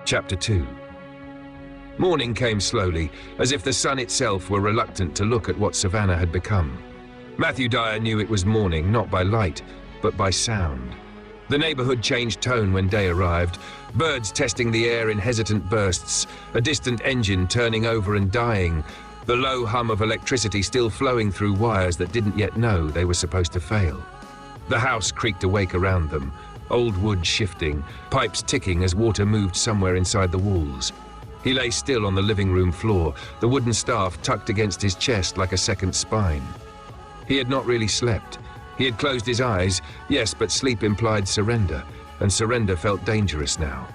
Chapter 2. Morning came slowly, as if the sun itself were reluctant to look at what Savannah had become. Matthew Dyer knew it was morning, not by light, but by sound. The neighborhood changed tone when day arrived, birds testing the air in hesitant bursts, a distant engine turning over and dying, the low hum of electricity still flowing through wires that didn't yet know they were supposed to fail. The house creaked awake around them, old wood shifting, pipes ticking as water moved somewhere inside the walls. He lay still on the living room floor, the wooden staff tucked against his chest like a second spine. He had not really slept. He had closed his eyes, yes, but sleep implied surrender, and surrender felt dangerous now.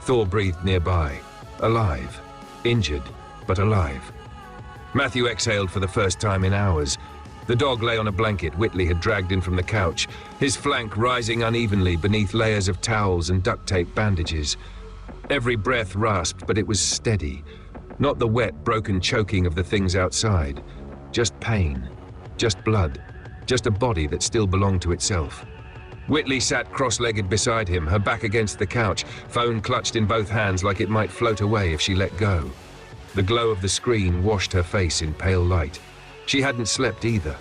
Thor breathed nearby, alive, injured, but alive. Matthew exhaled for the first time in hours. The dog lay on a blanket Whitley had dragged in from the couch, his flank rising unevenly beneath layers of towels and duct tape bandages. Every breath rasped, but it was steady. Not the wet, broken choking of the things outside. Just pain. Just blood. Just a body that still belonged to itself. Whitley sat cross-legged beside him, her back against the couch, phone clutched in both hands like it might float away if she let go. The glow of the screen washed her face in pale light. She hadn't slept either.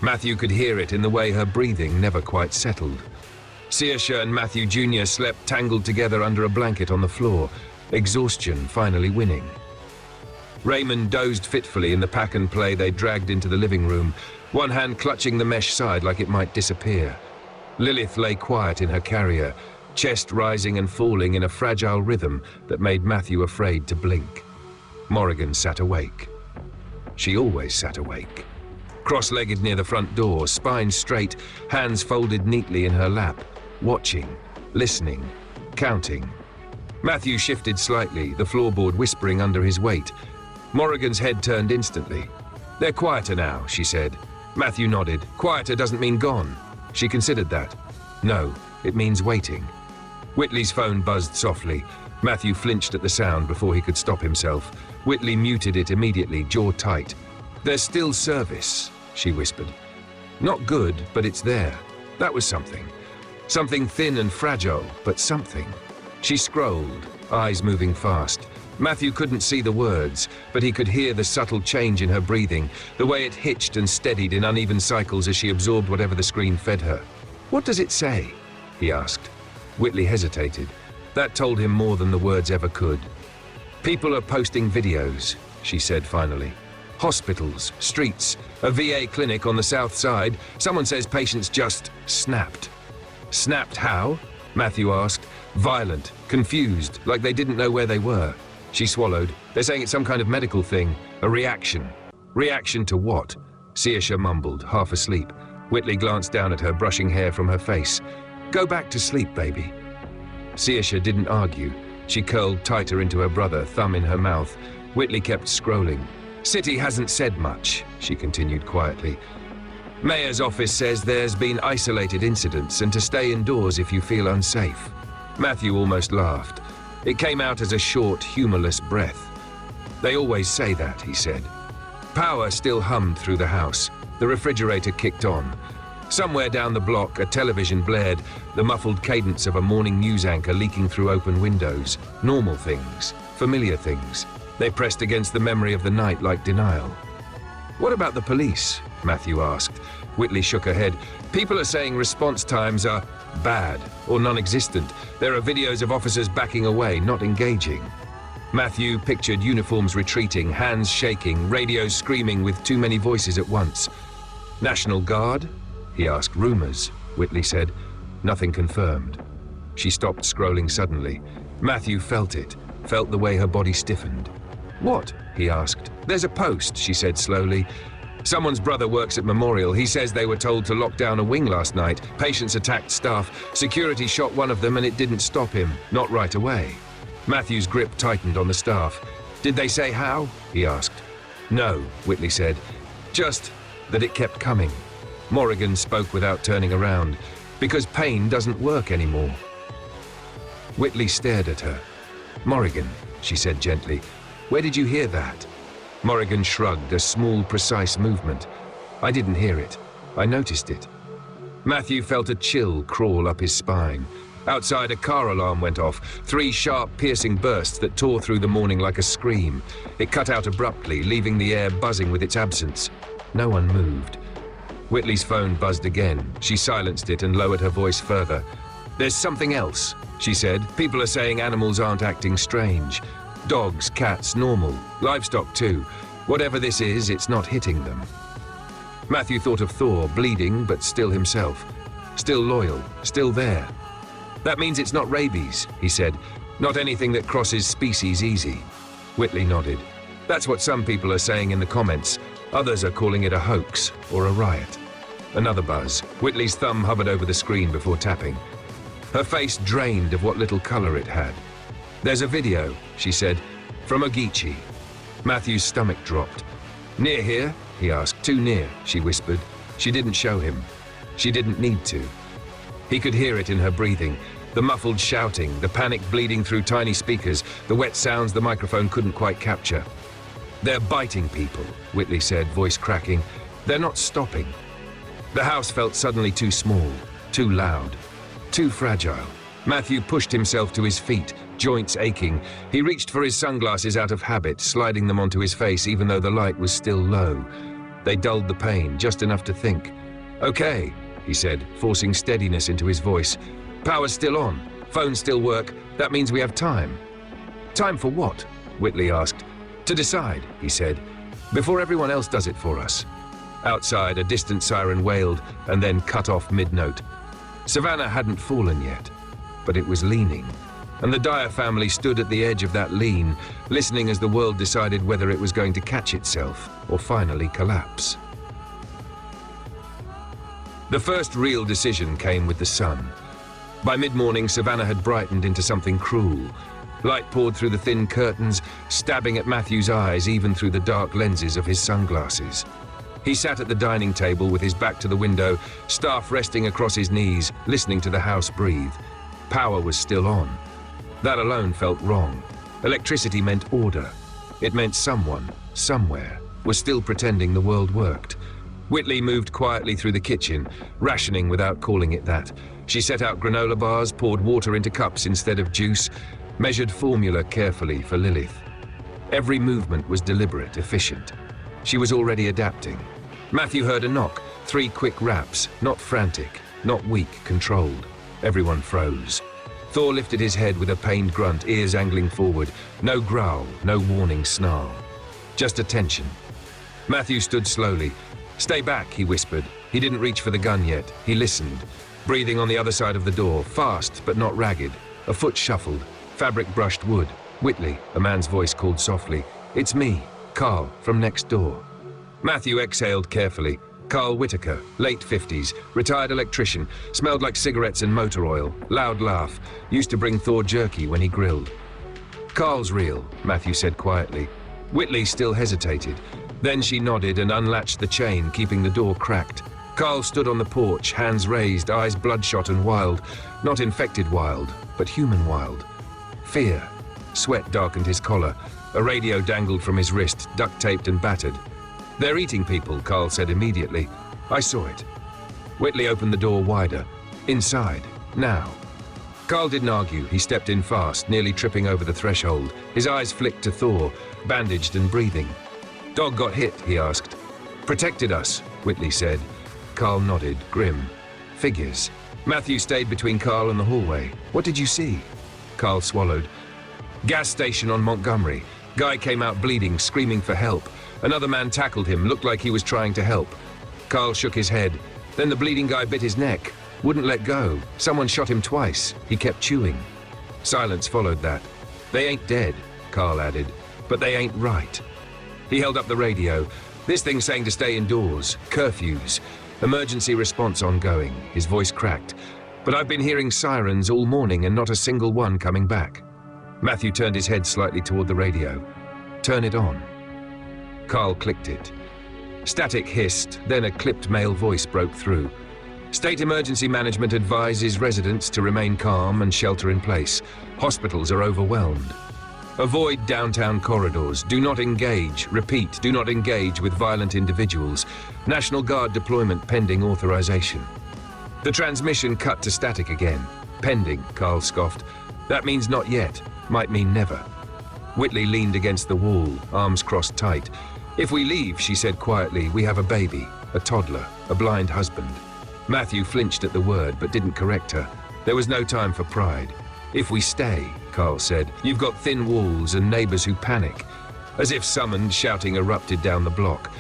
Matthew could hear it in the way her breathing never quite settled. Saoirse and Matthew Jr. slept tangled together under a blanket on the floor, exhaustion finally winning. Raymond dozed fitfully in the pack-and-play they dragged into the living room, one hand clutching the mesh side like it might disappear. Lilith lay quiet in her carrier, chest rising and falling in a fragile rhythm that made Matthew afraid to blink. Morrigan sat awake. She always sat awake. Cross-legged near the front door, spine straight, hands folded neatly in her lap, watching, listening, counting. Matthew shifted slightly, the floorboard whispering under his weight. Morrigan's head turned instantly. "They're quieter now," she said. Matthew nodded. "Quieter doesn't mean gone." She considered that. "No, it means waiting." Whitley's phone buzzed softly. Matthew flinched at the sound before he could stop himself. Whitley muted it immediately, jaw tight. "There's still service," she whispered. "Not good, but it's there." That was something. Something thin and fragile, but something. She scrolled, eyes moving fast. Matthew couldn't see the words, but he could hear the subtle change in her breathing, the way it hitched and steadied in uneven cycles as she absorbed whatever the screen fed her. "What does it say?" he asked. Whitley hesitated. That told him more than the words ever could. "People are posting videos," she said finally. "Hospitals, streets, a VA clinic on the south side. Someone says patients just snapped." "Snapped how?" Matthew asked. Violent, confused, like they didn't know where they were. She swallowed. "They're saying it's some kind of medical thing. A reaction." "Reaction to what?" Saoirse mumbled, half asleep. Whitley glanced down at her, brushing hair from her face. "Go back to sleep, baby." Saoirse didn't argue. She curled tighter into her brother, thumb in her mouth. Whitley kept scrolling. "City hasn't said much," she continued quietly. "Mayor's office says there's been isolated incidents and to stay indoors if you feel unsafe." Matthew almost laughed. It came out as a short, humorless breath. "They always say that," he said. Power still hummed through the house. The refrigerator kicked on. Somewhere down the block, a television blared, the muffled cadence of a morning news anchor leaking through open windows. Normal things, familiar things. They pressed against the memory of the night like denial. "What about the police?" Matthew asked. Whitley shook her head. "People are saying response times are bad or non-existent. There are videos of officers backing away, not engaging." Matthew pictured uniforms retreating, hands shaking, radios screaming with too many voices at once. "National Guard?" he asked. "Rumors," Whitley said. Nothing confirmed. She stopped scrolling suddenly. Matthew felt it, felt the way her body stiffened. "What?" he asked. "There's a post," she said slowly. "Someone's brother works at Memorial. He says they were told to lock down a wing last night. Patients attacked staff. Security shot one of them and it didn't stop him. Not right away." Matthew's grip tightened on the staff. "Did they say how?" he asked. "No," Whitley said. "Just that it kept coming." Morrigan spoke without turning around. "Because pain doesn't work anymore." Whitley stared at her. "Morrigan," she said gently, "where did you hear that?" Morrigan shrugged, a small, precise movement. "I didn't hear it. I noticed it." Matthew felt a chill crawl up his spine. Outside, a car alarm went off, 3 sharp, piercing bursts that tore through the morning like a scream. It cut out abruptly, leaving the air buzzing with its absence. No one moved. Whitley's phone buzzed again. She silenced it and lowered her voice further. "There's something else," she said. "People are saying animals aren't acting strange. Dogs, cats, normal. Livestock too. Whatever this is, it's not hitting them." Matthew thought of Thor, bleeding but still himself. Still loyal, still there. "That means it's not rabies," he said. "Not anything that crosses species easy." Whitley nodded. "That's what some people are saying in the comments. Others are calling it a hoax or a riot." Another buzz. Whitley's thumb hovered over the screen before tapping. Her face drained of what little color it had. "There's a video," she said, "from Ogeechee." Matthew's stomach dropped. "Near here?" he asked. "Too near," she whispered. She didn't show him. She didn't need to. He could hear it in her breathing. The muffled shouting, the panic bleeding through tiny speakers, the wet sounds the microphone couldn't quite capture. "They're biting people," Whitley said, voice cracking. "They're not stopping." The house felt suddenly too small, too loud, too fragile. Matthew pushed himself to his feet, joints aching. He reached for his sunglasses out of habit, sliding them onto his face even though the light was still low. They dulled the pain, just enough to think. "Okay," he said, forcing steadiness into his voice. "Power's still on. Phones still work. That means we have time." "Time for what?" Whitley asked. "To decide," he said, "before everyone else does it for us." Outside, a distant siren wailed and then cut off mid-note. Savannah hadn't fallen yet, but it was leaning, and the Dyer family stood at the edge of that lean, listening as the world decided whether it was going to catch itself or finally collapse. The first real decision came with the sun. By mid-morning, Savannah had brightened into something cruel. Light poured through the thin curtains, stabbing at Matthew's eyes even through the dark lenses of his sunglasses. He sat at the dining table with his back to the window, staff resting across his knees, listening to the house breathe. Power was still on. That alone felt wrong. Electricity meant order. It meant someone, somewhere, was still pretending the world worked. Whitley moved quietly through the kitchen, rationing without calling it that. She set out granola bars, poured water into cups instead of juice, measured formula carefully for Lilith. Every movement was deliberate, efficient. She was already adapting. Matthew heard a knock, 3 quick raps, not frantic, not weak, controlled. Everyone froze. Thor lifted his head with a pained grunt, ears angling forward. No growl, no warning snarl. Just attention. Matthew stood slowly. "Stay back," he whispered. He didn't reach for the gun yet. He listened. Breathing on the other side of the door, fast but not ragged. A foot shuffled. Fabric brushed wood. "Whitley," a man's voice called softly. "It's me, Carl, from next door." Matthew exhaled carefully. Carl Whitaker, late 50s, retired electrician, smelled like cigarettes and motor oil, loud laugh, used to bring Thor jerky when he grilled. "Carl's real," Matthew said quietly. Whitley still hesitated. Then she nodded and unlatched the chain, keeping the door cracked. Carl stood on the porch, hands raised, eyes bloodshot and wild. Not infected wild, but human wild. Fear. Sweat darkened his collar. A radio dangled from his wrist, duct-taped and battered. "They're eating people," Carl said immediately. "I saw it." Whitley opened the door wider. "Inside. Now." Carl didn't argue. He stepped in fast, nearly tripping over the threshold. His eyes flicked to Thor, bandaged and breathing. "Dog got hit?" he asked. "Protected us," Whitley said. Carl nodded, grim. "Figures." Matthew stayed between Carl and the hallway. "What did you see?" Carl swallowed. "Gas station on Montgomery. Guy came out bleeding, screaming for help. Another man tackled him, looked like he was trying to help." Carl shook his head. "Then the bleeding guy bit his neck. Wouldn't let go. Someone shot him twice. He kept chewing." Silence followed that. "They ain't dead," Carl added, "but they ain't right." He held up the radio. "This thing's saying to stay indoors. Curfews. Emergency response ongoing." His voice cracked. "But I've been hearing sirens all morning and not a single one coming back." Matthew turned his head slightly toward the radio. "Turn it on." Carl clicked it. Static hissed, then a clipped male voice broke through. "State Emergency Management advises residents to remain calm and shelter in place. Hospitals are overwhelmed. Avoid downtown corridors. Do not engage. Repeat, do not engage with violent individuals. National Guard deployment pending authorization." The transmission cut to static again. Pending, Carl scoffed. That means not yet. Might mean never. Whitley leaned against the wall, arms crossed tight. If we leave, she said quietly, we have a baby, a toddler, a blind husband. Matthew flinched at the word, but didn't correct her. There was no time for pride. If we stay, Carl said, you've got thin walls and neighbors who panic. As if summoned, shouting erupted down the block.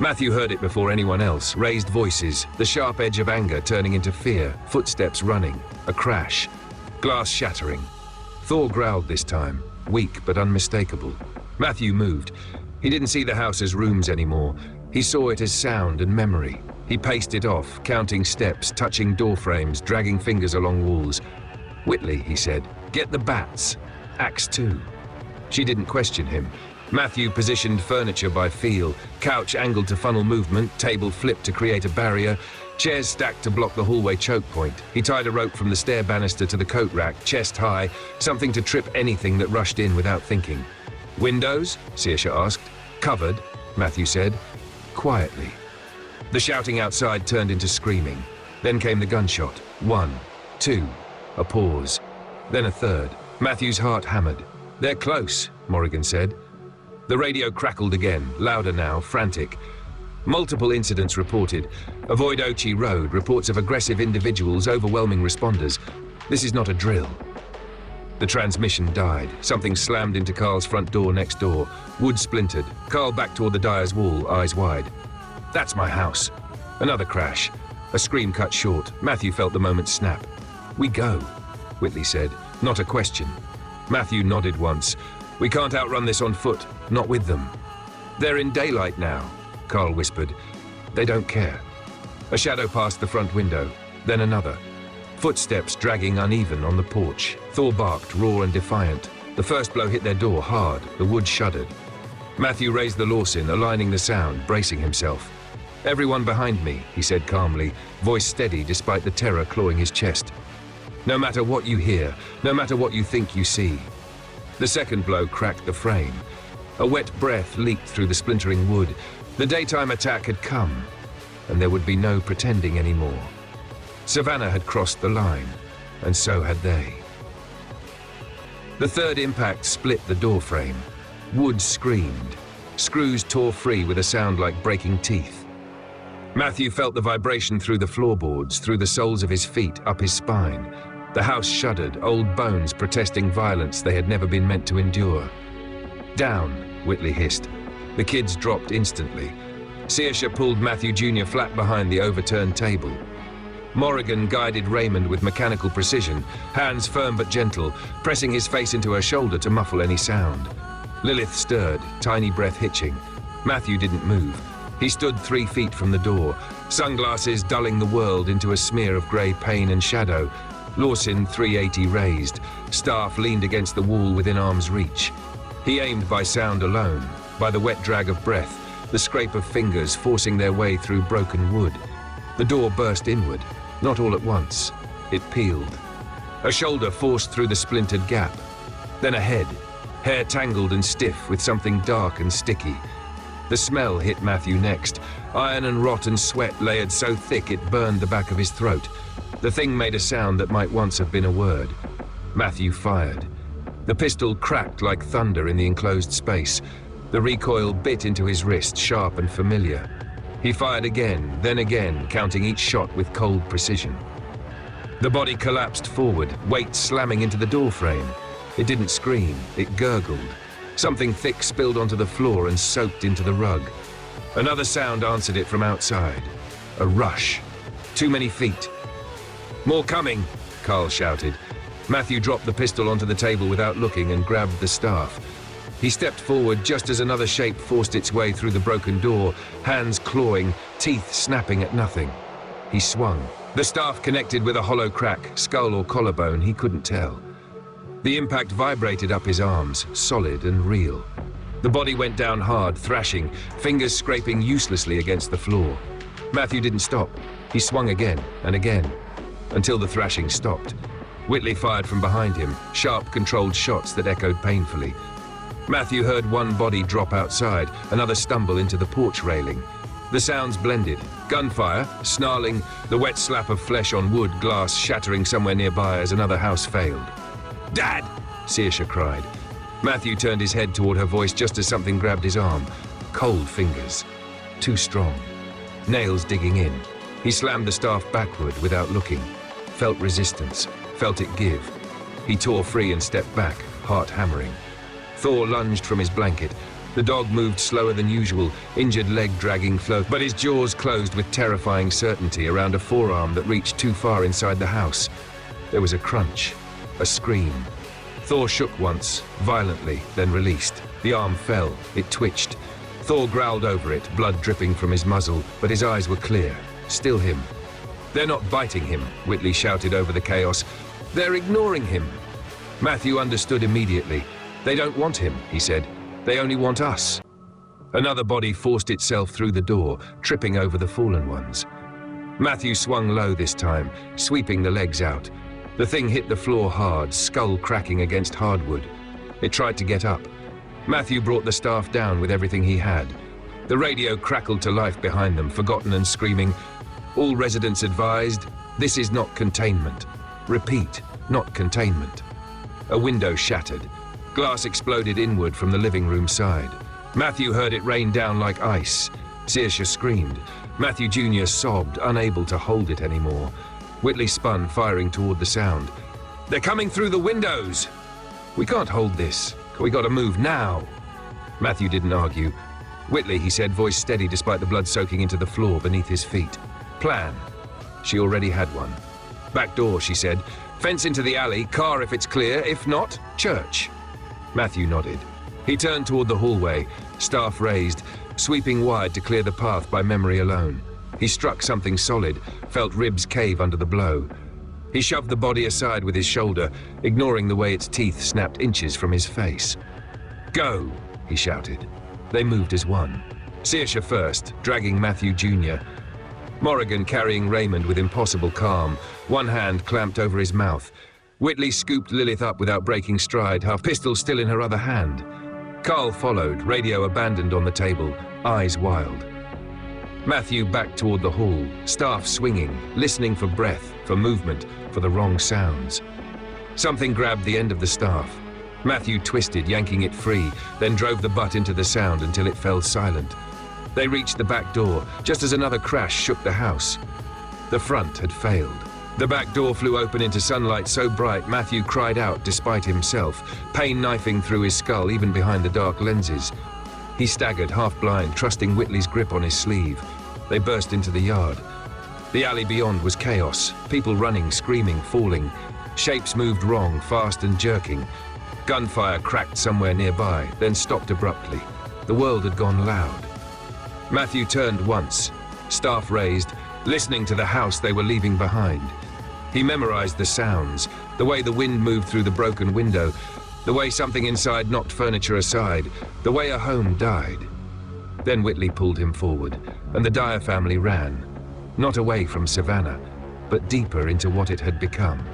Matthew heard it before anyone else, raised voices, the sharp edge of anger turning into fear, footsteps running, a crash, glass shattering. Thor growled this time, weak but unmistakable. Matthew moved. He didn't see the house as rooms anymore. He saw it as sound and memory. He paced it off, counting steps, touching door frames, dragging fingers along walls. Whitley, he said, get the bats. Axe 2. She didn't question him. Matthew positioned furniture by feel, couch angled to funnel movement, table flipped to create a barrier, chairs stacked to block the hallway choke point. He tied a rope from the stair banister to the coat rack, chest high, something to trip anything that rushed in without thinking. Windows? Saoirse asked. Covered, Matthew said, quietly. The shouting outside turned into screaming. Then came the gunshot. 1, 2, a pause. Then a third. Matthew's heart hammered. They're close, Morrigan said. The radio crackled again, louder now, frantic. Multiple incidents reported. Avoid Ochi Road, reports of aggressive individuals, overwhelming responders. This is not a drill. The transmission died. Something slammed into Carl's front door next door. Wood splintered. Carl backed toward the dyer's wall, eyes wide. That's my house. Another crash. A scream cut short. Matthew felt the moment snap. We go, Whitley said. Not a question. Matthew nodded once. We can't outrun this on foot, not with them. They're in daylight now, Carl whispered. They don't care. A shadow passed the front window, then another. Footsteps dragging uneven on the porch. Thor barked, raw and defiant. The first blow hit their door hard. The wood shuddered. Matthew raised the Lawson, aligning the sound, bracing himself. Everyone behind me, he said calmly, voice steady despite the terror clawing his chest. No matter what you hear, no matter what you think you see. The second blow cracked the frame. A wet breath leaked through the splintering wood. The daytime attack had come, and there would be no pretending anymore. Savannah had crossed the line, and so had they. The third impact split the door frame. Wood screamed. Screws tore free with a sound like breaking teeth. Matthew felt the vibration through the floorboards, through the soles of his feet, up his spine. The house shuddered, old bones protesting violence they had never been meant to endure. Down, Whitley hissed. The kids dropped instantly. Saoirse pulled Matthew Jr. flat behind the overturned table. Morrigan guided Raymond with mechanical precision, hands firm but gentle, pressing his face into her shoulder to muffle any sound. Lilith stirred, tiny breath hitching. Matthew didn't move. He stood 3 feet from the door, sunglasses dulling the world into a smear of grey pain and shadow. Lawson 380 raised, staff leaned against the wall within arm's reach. He aimed by sound alone, by the wet drag of breath, the scrape of fingers forcing their way through broken wood. The door burst inward, not all at once. It peeled. A shoulder forced through the splintered gap. Then a head, hair tangled and stiff with something dark and sticky. The smell hit Matthew next. Iron and rot and sweat layered so thick it burned the back of his throat. The thing made a sound that might once have been a word. Matthew fired. The pistol cracked like thunder in the enclosed space. The recoil bit into his wrist, sharp and familiar. He fired again, then again, counting each shot with cold precision. The body collapsed forward, weight slamming into the doorframe. It didn't scream, it gurgled. Something thick spilled onto the floor and soaked into the rug. Another sound answered it from outside. A rush. Too many feet. More coming, Carl shouted. Matthew dropped the pistol onto the table without looking and grabbed the staff. He stepped forward just as another shape forced its way through the broken door, hands clawing, teeth snapping at nothing. He swung. The staff connected with a hollow crack, skull or collarbone, he couldn't tell. The impact vibrated up his arms, solid and real. The body went down hard, thrashing, fingers scraping uselessly against the floor. Matthew didn't stop. He swung again and again, until the thrashing stopped. Whitley fired from behind him, sharp, controlled shots that echoed painfully. Matthew heard one body drop outside, another stumble into the porch railing. The sounds blended, Gunfire, snarling, the wet slap of flesh on wood, glass shattering somewhere nearby as another house failed. "Dad!" Saoirse cried. Matthew turned his head toward her voice just as something grabbed his arm. Cold fingers. Too strong. Nails digging in. He slammed the staff backward without looking. Felt resistance. Felt it give. He tore free and stepped back, heart hammering. Thor lunged from his blanket. The dog moved slower than usual, injured leg dragging close, but his jaws closed with terrifying certainty around a forearm that reached too far inside the house. There was a crunch, a scream. Thor shook once, violently, then released. The arm fell, it twitched. Thor growled over it, blood dripping from his muzzle, but his eyes were clear. Still him. "They're not biting him," Whitley shouted over the chaos. "They're ignoring him." Matthew understood immediately. "They don't want him," he said. "They only want us." Another body forced itself through the door, tripping over the fallen ones. Matthew swung low this time, sweeping the legs out. The thing hit the floor hard, skull cracking against hardwood. It tried to get up. Matthew brought the staff down with everything he had. The radio crackled to life behind them, forgotten and screaming, "All residents advised, this is not containment. Repeat, not containment." A window shattered. Glass exploded inward from the living room side. Matthew heard it rain down like ice. Saoirse screamed. Matthew Jr. sobbed, unable to hold it anymore. Whitley spun, firing toward the sound. "They're coming through the windows!" "We can't hold this. We gotta move now." Matthew didn't argue. "Whitley," he said, voice steady despite the blood soaking into the floor beneath his feet. "Plan." She already had one. "Back door," she said. "Fence into the alley, car if it's clear, if not, church." Matthew nodded. He turned toward the hallway, staff raised, sweeping wide to clear the path by memory alone. He struck something solid, felt ribs cave under the blow. He shoved the body aside with his shoulder, ignoring the way its teeth snapped inches from his face. "Go!" he shouted. They moved as one. Saoirse first, dragging Matthew Jr. Morrigan carrying Raymond with impossible calm, one hand clamped over his mouth. Whitley scooped Lilith up without breaking stride, her pistol still in her other hand. Carl followed, radio abandoned on the table, eyes wild. Matthew backed toward the hall, staff swinging, listening for breath, for movement, for the wrong sounds. Something grabbed the end of the staff. Matthew twisted, yanking it free, then drove the butt into the sound until it fell silent. They reached the back door, just as another crash shook the house. The front had failed. The back door flew open into sunlight so bright Matthew cried out despite himself, pain knifing through his skull even behind the dark lenses. He staggered, half blind, trusting Whitley's grip on his sleeve. They burst into the yard. The alley beyond was chaos, people running, screaming, falling. Shapes moved wrong, fast and jerking. Gunfire cracked somewhere nearby, then stopped abruptly. The world had gone loud. Matthew turned once, staff raised, listening to the house they were leaving behind. He memorized the sounds, the way the wind moved through the broken window, the way something inside knocked furniture aside, the way a home died. Then Whitley pulled him forward, and the Dyer family ran, not away from Savannah, but deeper into what it had become.